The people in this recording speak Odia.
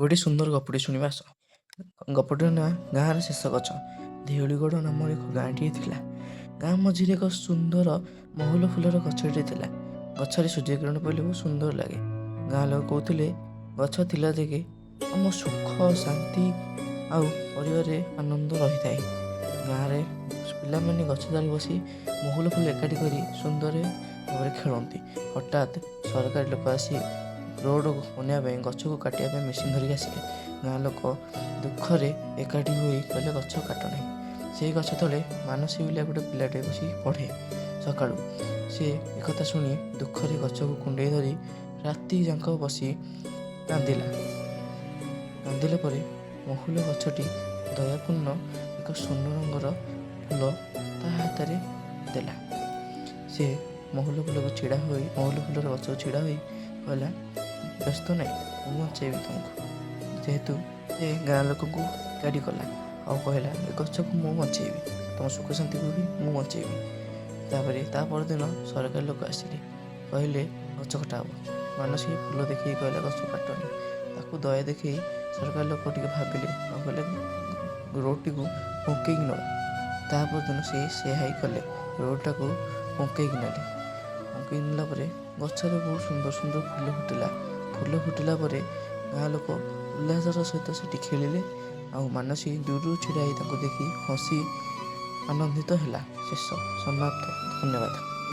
ଗୋଟେ ସୁନ୍ଦର ଗପଟି ଶୁଣିବା ଆସ। ଗପଟିର ନାଁ ଗାଁର ଶେଷ ଗଛ। ଦେଉଳିଗଡ଼ ନାମରେ ଏକ ଗାଁଟିଏ ଥିଲା। ଗାଁ ମଝିରେ ଏକ ସୁନ୍ଦର ମହୁଲ ଫୁଲର ଗଛଟିଏ ଥିଲା। ଗଛରେ ସୂର୍ଯ୍ୟକିରଣ ପଡ଼ିଲେ ବହୁତ ସୁନ୍ଦର ଲାଗେ। ଗାଁ ଲୋକ କହୁଥିଲେ ଗଛ ଥିଲା ଯୋଗେ ଆମ ସୁଖ ଶାନ୍ତି ଆଉ ପରିବାରରେ ଆନନ୍ଦ ରହିଥାଏ। ଗାଁରେ ପିଲାମାନେ ଗଛ ତଳେ ବସି ମହୁଲ ଫୁଲ ଏକାଠି କରି ସୁନ୍ଦର ଭାବରେ ଖେଳନ୍ତି। ହଠାତ୍ ସରକାରୀ ଲୋକ ଆସି ରୋଡ଼ ବନେଇବା ପାଇଁ ଗଛକୁ କାଟିବା ପାଇଁ ମେସିନ୍ ଧରିକି ଆସିଲେ। ଗାଁ ଲୋକ ଦୁଃଖରେ ଏକାଠି ହୋଇ କହିଲେ ଗଛ କାଟ ନାହିଁ। ସେଇ ଗଛ ତଳେ ମାନସୀ ବୋଲି ଗୋଟେ ପିଲାଟେ ବସି ପଢ଼େ। ସକାଳୁ ସେ ଏକଥା ଶୁଣି ଦୁଃଖରେ ଗଛକୁ କୁଣ୍ଡେଇ ଧରି ରାତି ଯାକ ବସି କାନ୍ଦିଲା ପରେ ମହୁଲ ଗଛଟି ଦୟାପୂର୍ଣ୍ଣ ଏକ ସ୍ୱର୍ଣ୍ଣ ରଙ୍ଗର ଫୁଲ ତା ହାତରେ ଦେଲା। ସେ ମହୁଲ ଫୁଲର ଗଛକୁ ଛିଡ଼ା ହୋଇ କହିଲା, ବ୍ୟସ୍ତ ନାହିଁ, ମୁଁ ବଞ୍ଚେଇବି ତୁମକୁ। ଯେହେତୁ ସେ ଗାଁ ଲୋକଙ୍କୁ ଏକାଠି କଲା ଆଉ କହିଲା ଏ ଗଛକୁ ମୁଁ ବଞ୍ଚେଇବି, ତୁମ ସୁଖ ଶାନ୍ତିକୁ ବି ମୁଁ ବଞ୍ଚେଇବି। ତାପରେ ତା ପରଦିନ ସରକାରୀ ଲୋକ ଆସିଲେ, କହିଲେ ଗଛ କଟା ହେବ। ମାନସୀ ଫୁଲ ଦେଖିକି କହିଲା ଗଛ କାଟନି। ତାକୁ ଦୟା ଦେଖେଇ ସରକାରୀ ଲୋକ ଟିକେ ଭାବିଲେ ଆଉ କହିଲେ ରୋଡ଼ଟିକୁ ବଙ୍କେଇକି ନେବା। ତା ପରଦିନ ସେ ସେୟା ହିଁ କଲେ। ରୋଡ଼ଟାକୁ ବଙ୍କେଇକି ନେଲେ। ବଙ୍କେଇ ନେଲା ପରେ ଗଛରେ ବହୁତ ସୁନ୍ଦର ସୁନ୍ଦର ଫୁଲ ଫୁଟିଲା ପରେ ଗାଁ ଲୋକ ଉଲ୍ଲାସର ସହିତ ସେଠି ଖେଳିଲେ। ଆଉ ମାନସୀ ଦୂରରୁ ଛିଡ଼ା ହେଇ ତାଙ୍କୁ ଦେଖି ହସି ଆନନ୍ଦିତ ହେଲା। ଶେଷ ସମାପ୍ତ। ଧନ୍ୟବାଦ।